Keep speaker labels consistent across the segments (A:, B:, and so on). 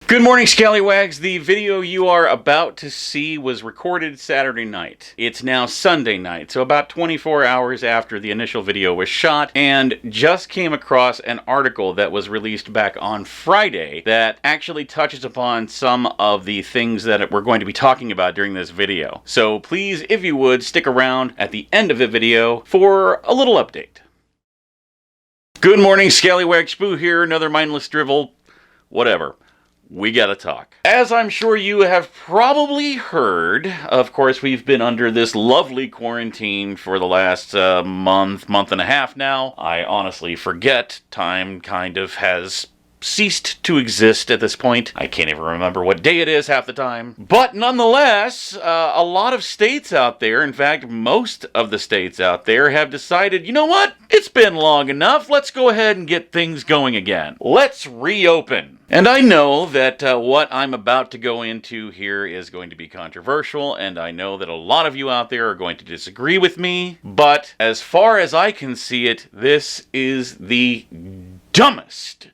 A: Good morning, Skallywags. The video you are about to see was recorded Saturday night. It's now Sunday night, so about 24 hours after the initial video was shot, and just came across an article that was released back on Friday that actually touches upon some of the things that we're going to be talking about during this video. So please, if you would, stick around at the end of the video for a little update. Good morning, Skallywags. Spoo here, another mindless drivel, whatever. We gotta talk. As I'm sure you have probably heard, of course, we've been under this lovely quarantine for the last month and a half now. I honestly forget. Time kind of has ceased to exist at this point. I can't even remember what day it is half the time. But nonetheless, a lot of states out there, in fact, most of the states out there have decided, you know what? It's been long enough. Let's go ahead and get things going again. Let's reopen. And I know that what I'm about to go into here is going to be controversial, and I know that a lot of you out there are going to disagree with me, but as far as I can see it, this is the dumbest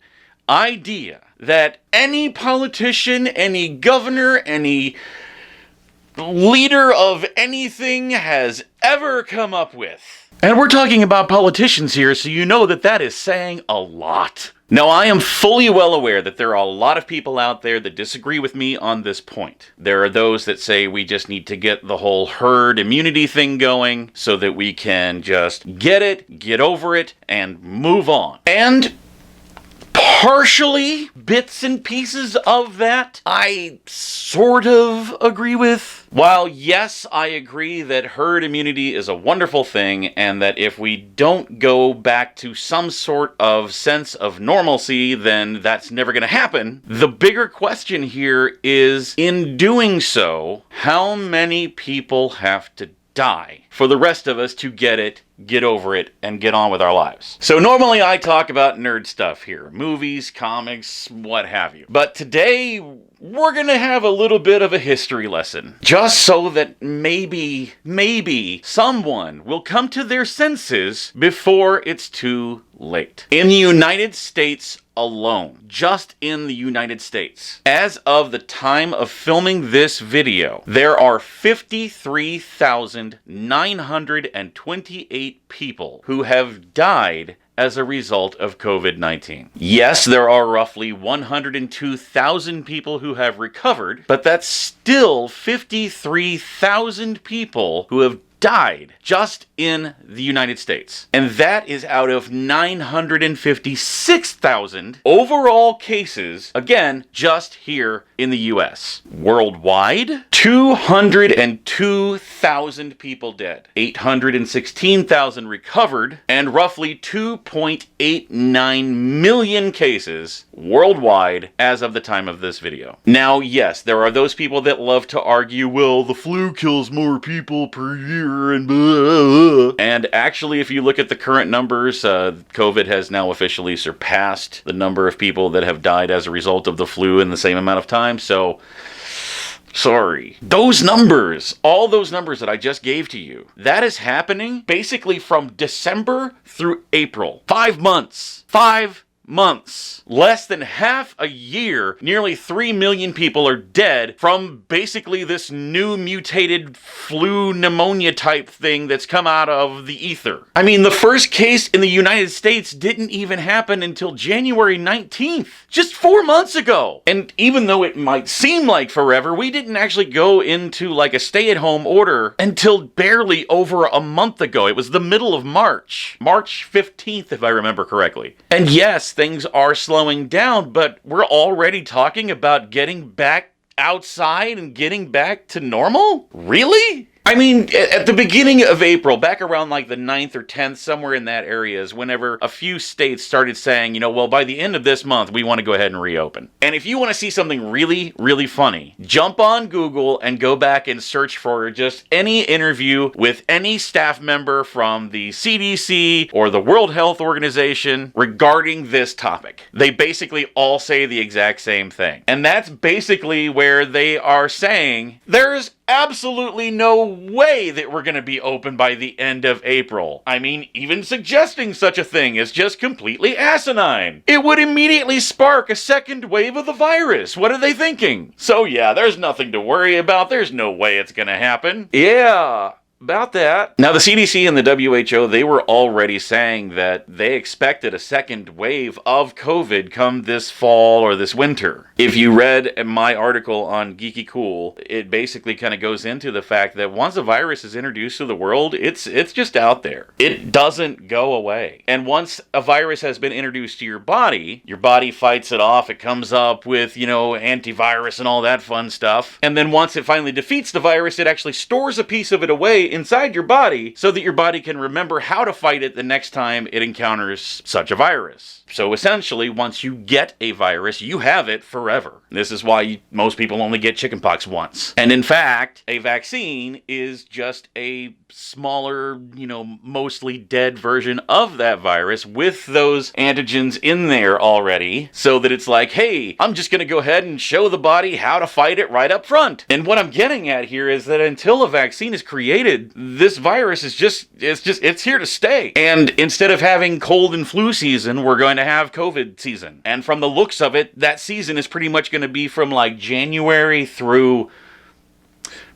A: idea that any politician, any governor, any leader of anything has ever come up with. And we're talking about politicians here, so you know that that is saying a lot. Now, I am fully well aware that there are a lot of people out there that disagree with me on this point. There are those that say we just need to get the whole herd immunity thing going so that we can just get it, get over it, and move on. And partially, bits and pieces of that, I sort of agree with. While yes, I agree that herd immunity is a wonderful thing, and that if we don't go back to some sort of sense of normalcy, then that's never going to happen. The bigger question here is, in doing so, how many people have to die for the rest of us to get it, get over it, and get on with our lives? So normally I talk about nerd stuff here, movies, comics, what have you. But today we're gonna have a little bit of a history lesson, just so that maybe someone will come to their senses before it's too late. In the United States alone, just in the United States, as of the time of filming this video, there are 53,928 people who have died as a result of COVID-19. Yes, there are roughly 102,000 people who have recovered, but that's still 53,000 people who have died just in the United States. And that is out of 956,000 overall cases, again, just here in the US. Worldwide, 202,000 people dead, 816,000 recovered, and roughly 2.89 million cases worldwide as of the time of this video. Now, yes, there are those people that love to argue, well, the flu kills more people per year, and blah. And actually, if you look at the current numbers, COVID has now officially surpassed the number of people that have died as a result of the flu in the same amount of time, so sorry. Those numbers, all those numbers that I just gave to you, that is happening basically from December through April. 5 months. 5 months. Less than half a year, nearly 3 million people are dead from basically this new mutated flu pneumonia type thing that's come out of the ether. I mean, the first case in the United States didn't even happen until January 19th, just 4 months ago. And even though it might seem like forever, we didn't actually go into like a stay-at-home order until barely over a month ago. It was the middle of March 15th, if I remember correctly. And yes, things are slowing down, but we're already talking about getting back outside and getting back to normal? Really? I mean, at the beginning of April, back around like the 9th or 10th, somewhere in that area is whenever a few states started saying, you know, well, by the end of this month, we want to go ahead and reopen. And if you want to see something really, really funny, jump on Google and go back and search for just any interview with any staff member from the CDC or the World Health Organization regarding this topic. They basically all say the exact same thing. And that's basically where they are saying there's absolutely no way that we're going to be open by the end of April. I mean, even suggesting such a thing is just completely asinine. It would immediately spark a second wave of the virus. What are they thinking? So yeah, there's nothing to worry about. There's no way it's going to happen. Yeah. About that. Now, the CDC and the WHO, they were already saying that they expected a second wave of COVID come this fall or this winter. If you read my article on Geeky Cool, it basically kind of goes into the fact that once a virus is introduced to the world, it's just out there. It doesn't go away. And once a virus has been introduced to your body fights it off. It comes up with, antivirus and all that fun stuff. And then once it finally defeats the virus, it actually stores a piece of it away inside your body so that your body can remember how to fight it the next time it encounters such a virus. So essentially, once you get a virus, you have it forever. This is why most people only get chickenpox once. And in fact, a vaccine is just a smaller, mostly dead version of that virus with those antigens in there already, so that it's like, hey, I'm just going to go ahead and show the body how to fight it right up front. And what I'm getting at here is that until a vaccine is created, this virus is it's here to stay. And instead of having cold and flu season, we're going to have COVID season. And from the looks of it, that season is pretty much going to be from like January through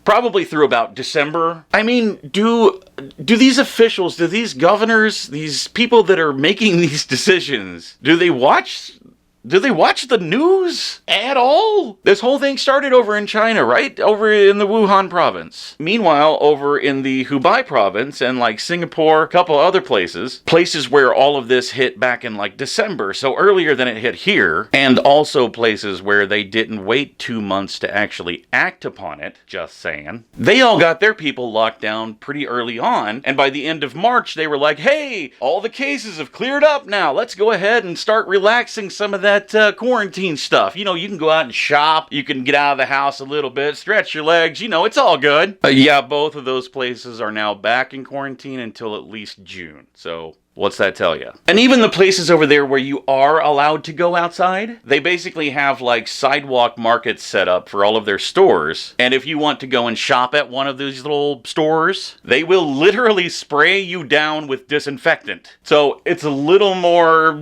A: probably through about December. I mean, do these officials, do these governors, these people that are making these decisions, do they watch the news at all? This whole thing started over in China, right? Over in the Wuhan province. Meanwhile, over in the Hubei province and like Singapore, a couple other places where all of this hit back in like December, so earlier than it hit here, and also places where they didn't wait 2 months to actually act upon it, just saying. They all got their people locked down pretty early on, and by the end of March, they were like, hey, all the cases have cleared up now. Let's go ahead and start relaxing some of that quarantine stuff. You can go out and shop. You can get out of the house a little bit, stretch your legs. It's all good. Yeah, both of those places are now back in quarantine until at least June. So what's that tell you? And even the places over there where you are allowed to go outside, they basically have like sidewalk markets set up for all of their stores. And if you want to go and shop at one of these little stores, they will literally spray you down with disinfectant. So it's a little more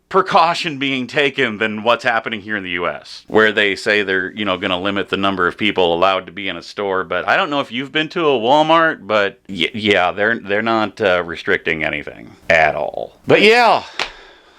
A: precaution being taken than what's happening here in the U.S., where they say they're, going to limit the number of people allowed to be in a store. But I don't know if you've been to a Walmart, but yeah, they're not restricting anything at all. But yeah,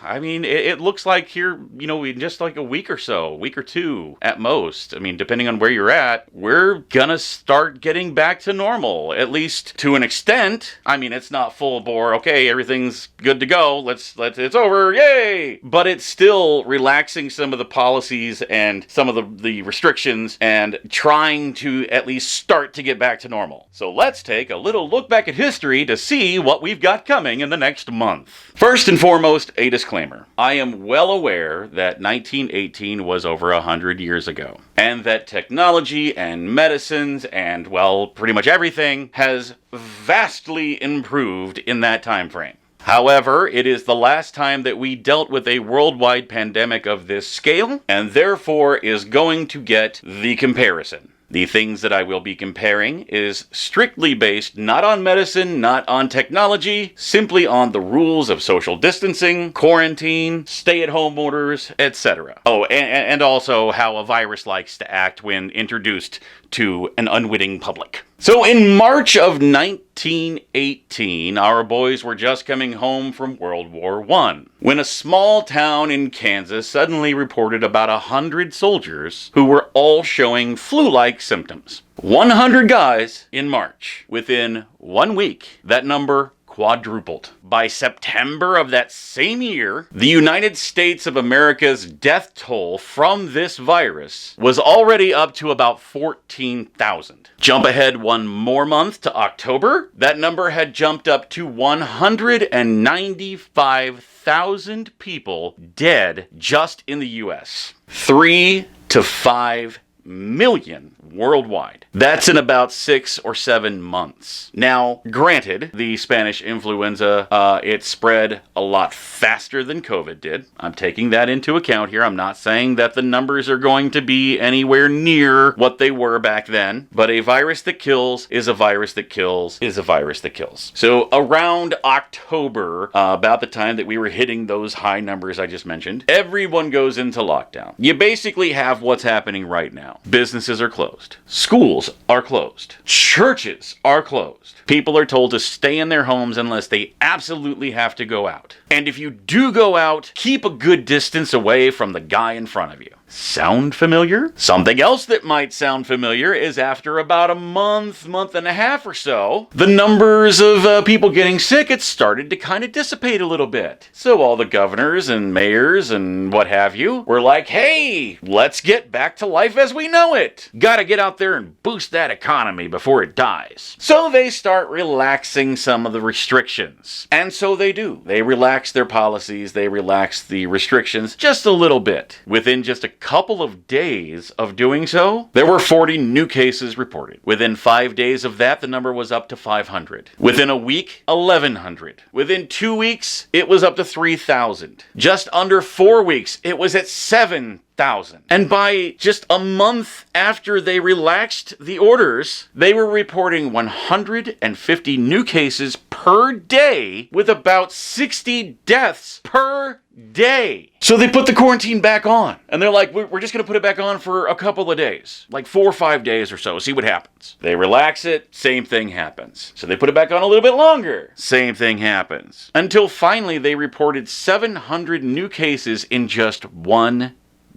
A: I mean, it looks like here, in just like a week or two at most. I mean, depending on where you're at, we're gonna start getting back to normal, at least to an extent. I mean, it's not full bore, okay, everything's good to go, it's over, yay! But it's still relaxing some of the policies and some of the restrictions and trying to at least start to get back to normal. So let's take a little look back at history to see what we've got coming in the next month. First and foremost, a disclaimer. I am well aware that 1918 was over 100 years ago, and that technology and medicines and, well, pretty much everything has vastly improved in that time frame. However, it is the last time that we dealt with a worldwide pandemic of this scale, and therefore is going to get the comparison. The things that I will be comparing is strictly based not on medicine, not on technology, simply on the rules of social distancing, quarantine, stay-at-home orders, etc. Oh, and also how a virus likes to act when introduced to an unwitting public. So in March of 1918, our boys were just coming home from World War I, when a small town in Kansas suddenly reported about 100 soldiers who were all showing flu-like symptoms. 100 guys in March. Within 1 week, that number quadrupled. By September of that same year, the United States of America's death toll from this virus was already up to about 14,000. Jump ahead one more month to October, that number had jumped up to 195,000 people dead just in the U.S. 3 to 5 million worldwide. That's in about 6 or 7 months. Now, granted, the Spanish influenza, it spread a lot faster than COVID did. I'm taking that into account here. I'm not saying that the numbers are going to be anywhere near what they were back then, but a virus that kills is a virus that kills is a virus that kills. So around October, about the time that we were hitting those high numbers I just mentioned, everyone goes into lockdown. You basically have what's happening right now. Businesses are closed. Schools are closed. Churches are closed. People are told to stay in their homes unless they absolutely have to go out. And if you do go out, keep a good distance away from the guy in front of you. Sound familiar? Something else that might sound familiar is after about a month and a half or so, the numbers of people getting sick, it started to kind of dissipate a little bit. So all the governors and mayors and what have you were like, hey, let's get back to life as we know it. Gotta get out there and boost that economy before it dies. So they start relaxing some of the restrictions. And so they do. They relax their policies, they relax the restrictions just a little bit. Within just a couple of days of doing so, there were 40 new cases reported. Within 5 days of that, the number was up to 500. Within a week, 1,100. Within 2 weeks, it was up to 3,000. Just under 4 weeks, it was at 7,000. And by just a month after they relaxed the orders, they were reporting 150 new cases per day with about 60 deaths per day. So they put the quarantine back on. And they're like, we're just going to put it back on for a couple of days. Like 4 or 5 days or so. See what happens. They relax it. Same thing happens. So they put it back on a little bit longer. Same thing happens. Until finally they reported 700 new cases in just 1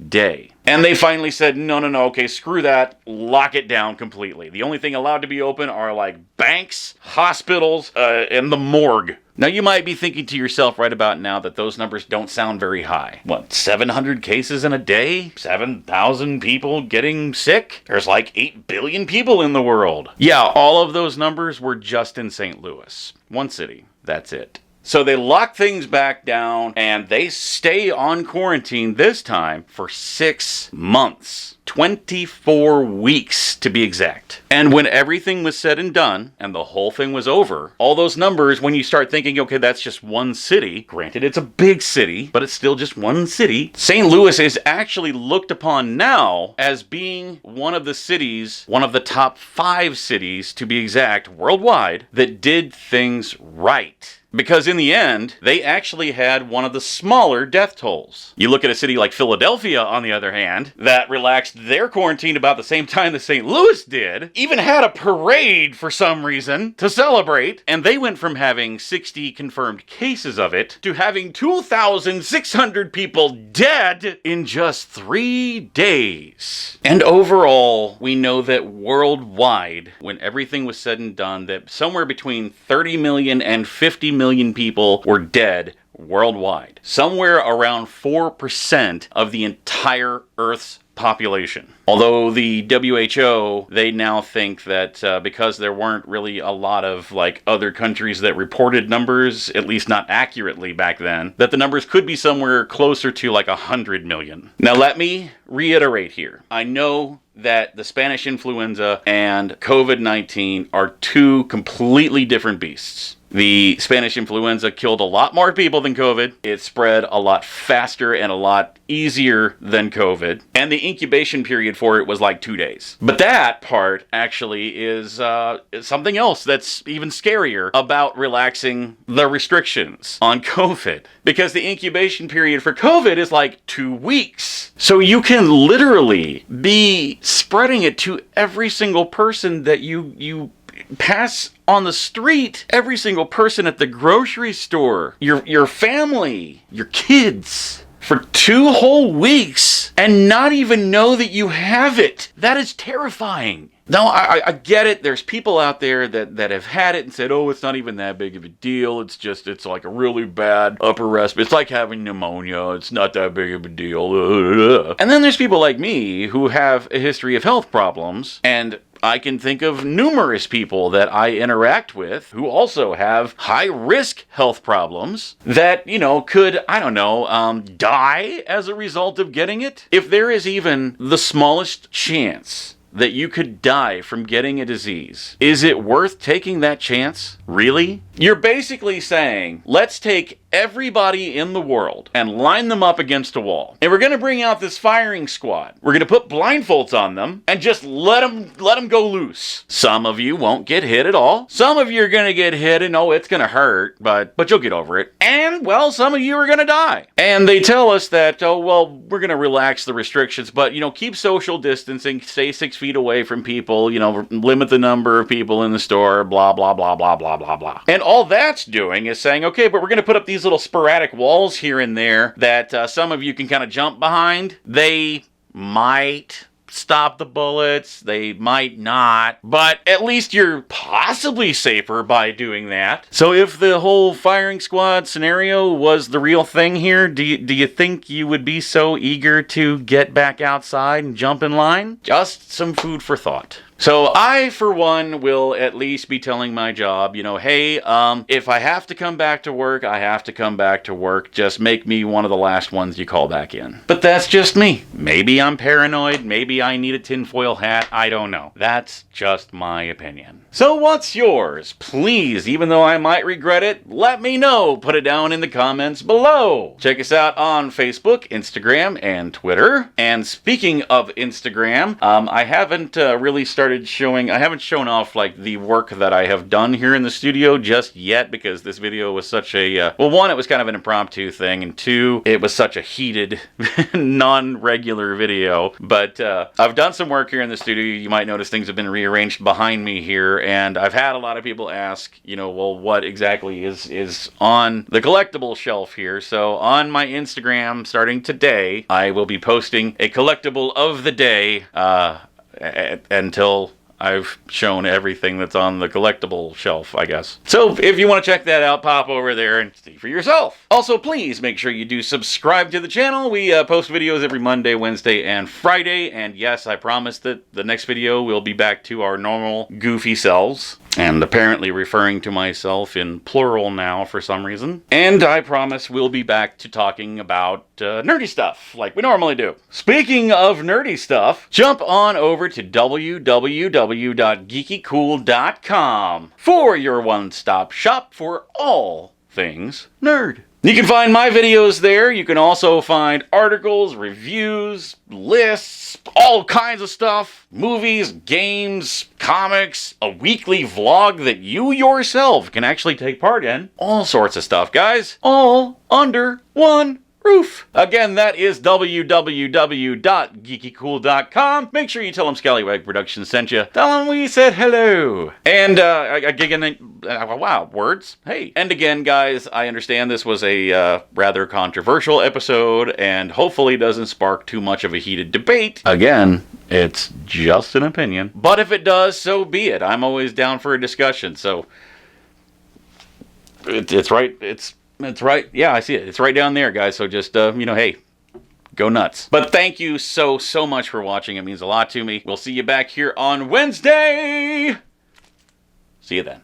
A: day. And they finally said, no, okay, screw that, lock it down completely. The only thing allowed to be open are like banks, hospitals, and the morgue. Now you might be thinking to yourself right about now that those numbers don't sound very high. What, 700 cases in a day? 7,000 people getting sick? There's like 8 billion people in the world. Yeah, all of those numbers were just in St. Louis. One city, that's it. So they lock things back down and they stay on quarantine this time for 6 months. 24 weeks to be exact. And when everything was said and done and the whole thing was over, all those numbers, when you start thinking, okay, that's just one city, granted it's a big city, but it's still just one city. St. Louis is actually looked upon now as being one of the cities, one of the top 5 cities to be exact, worldwide, that did things right. Because in the end, they actually had one of the smaller death tolls. You look at a city like Philadelphia, on the other hand, that relaxed their quarantine about the same time that St. Louis did, even had a parade for some reason to celebrate, and they went from having 60 confirmed cases of it to having 2,600 people dead in just 3 days. And overall, we know that worldwide, when everything was said and done, that somewhere between 30 million and 50 million people were dead worldwide. Somewhere around 4% of the entire Earth's population. Although the WHO, they now think that because there weren't really a lot of like other countries that reported numbers, at least not accurately back then, that the numbers could be somewhere closer to like 100 million. Now let me reiterate here. I know that the Spanish influenza and COVID-19 are 2 completely different beasts. The Spanish influenza killed a lot more people than COVID. It spread a lot faster and a lot easier than COVID. And the incubation period for it was like 2 days. But that part actually is something else that's even scarier about relaxing the restrictions on COVID. Because the incubation period for COVID is like 2 weeks. So you can literally be spreading it to every single person that you pass on the street, every single person at the grocery store, your family, your kids, for 2 whole weeks and not even know that you have it. That is terrifying. Now, I get it. There's people out there that have had it and said, oh, it's not even that big of a deal. It's like a really bad upper respiratory. It's like having pneumonia. It's not that big of a deal. And then there's people like me who have a history of health problems, and I can think of numerous people that I interact with who also have high-risk health problems that, could, I don't know, die as a result of getting it. If there is even the smallest chance that you could die from getting a disease, is it worth taking that chance? Really? You're basically saying, let's take everybody in the world and line them up against a wall. And we're going to bring out this firing squad. We're going to put blindfolds on them and just let them go loose. Some of you won't get hit at all. Some of you are going to get hit and it's going to hurt, but you'll get over it. And, well, some of you are going to die. And they tell us that, we're going to relax the restrictions, but, keep social distancing, stay 6 feet away from people, limit the number of people in the store, blah, blah, blah, blah, blah, blah, blah. And all that's doing is saying, okay, but we're going to put up these little sporadic walls here and there that some of you can kind of jump behind. They might stop the bullets, they might not, but at least you're possibly safer by doing that. So if the whole firing squad scenario was the real thing here, do you think you would be so eager to get back outside and jump in line? Just some food for thought. So I, for one, will at least be telling my job, hey, if I have to come back to work, I have to come back to work. Just make me one of the last ones you call back in. But that's just me. Maybe I'm paranoid. Maybe I need a tinfoil hat. I don't know. That's just my opinion. So what's yours? Please, even though I might regret it, let me know. Put it down in the comments below. Check us out on Facebook, Instagram, and Twitter. And speaking of Instagram, I haven't really started I haven't shown off the work that I have done here in the studio just yet, because this video was such a, one, it was kind of an impromptu thing, and two, it was such a heated, non-regular video. But I've done some work here in the studio. You might notice things have been rearranged behind me here, and I've had a lot of people ask, what exactly is on the collectible shelf here. So on my Instagram, starting today, I will be posting a collectible of the day, until I've shown everything that's on the collectible shelf, I guess. So if you want to check that out, pop over there and see for yourself. Also, please make sure you do subscribe to the channel. We post videos every Monday, Wednesday, and Friday. And yes, I promise that the next video we'll be back to our normal goofy selves. And apparently referring to myself in plural now for some reason. And I promise we'll be back to talking about nerdy stuff like we normally do. Speaking of nerdy stuff, jump on over to www.geekycool.com for your one-stop shop for all things nerd. You can find my videos there. You can also find articles, reviews, lists, all kinds of stuff. Movies, games, comics, a weekly vlog that you yourself can actually take part in. All sorts of stuff, guys. All under one roof. Again, that is www.geekycool.com. Make sure you tell them Scallywag Productions sent you. Tell them we said hello. And, again, wow, words. Hey. And again, guys, I understand this was a rather controversial episode and hopefully doesn't spark too much of a heated debate. Again, it's just an opinion. But if it does, so be it. I'm always down for a discussion, so it's right. It's right. Yeah, I see it. It's right down there, guys. So just, hey, go nuts. But thank you so much for watching. It means a lot to me. We'll see you back here on Wednesday. See you then.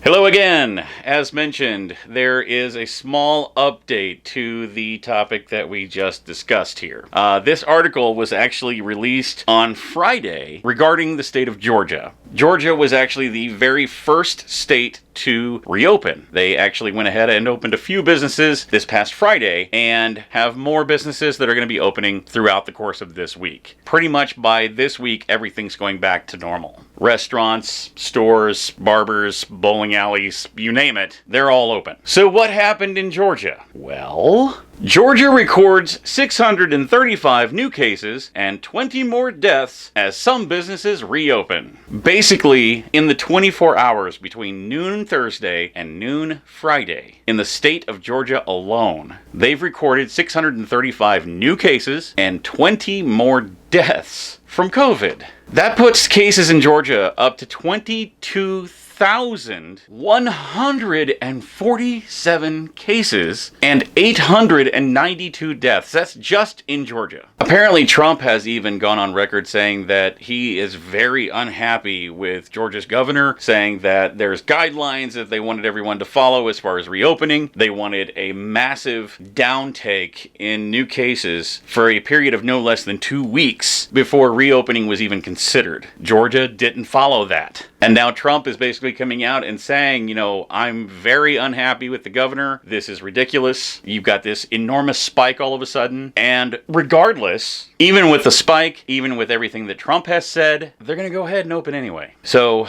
A: Hello again. As mentioned, there is a small update to the topic that we just discussed here. This article was actually released on Friday regarding the state of Georgia. Georgia was actually the very first state to reopen. They actually went ahead and opened a few businesses this past Friday and have more businesses that are going to be opening throughout the course of this week. Pretty much by this week, everything's going back to normal. Restaurants, stores, barbers, bowling alleys, you name it, they're all open. So what happened in Georgia? Well, Georgia records 635 new cases and 20 more deaths as some businesses reopen. Basically, in the 24 hours between noon Thursday and noon Friday, in the state of Georgia alone, they've recorded 635 new cases and 20 more deaths from COVID. That puts cases in Georgia up to 22,000. 1,147 cases and 892 deaths. That's just in Georgia. Apparently, Trump has even gone on record saying that he is very unhappy with Georgia's governor, saying that there's guidelines that they wanted everyone to follow as far as reopening. They wanted a massive downtake in new cases for a period of no less than 2 weeks before reopening was even considered. Georgia didn't follow that. And now Trump is basically coming out and saying, you know, I'm very unhappy with the governor. This is ridiculous. You've got this enormous spike all of a sudden. And regardless, even with the spike, even with everything that Trump has said, they're going to go ahead and open anyway. So,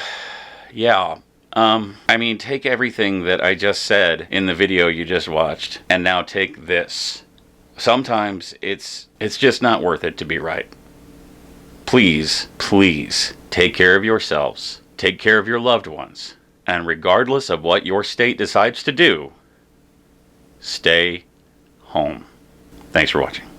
A: yeah. I mean, take everything that I just said in the video you just watched, and now take this. Sometimes it's just not worth it to be right. Please, please take care of yourselves. Take care of your loved ones. And regardless of what your state decides to do, stay home. Thanks for watching.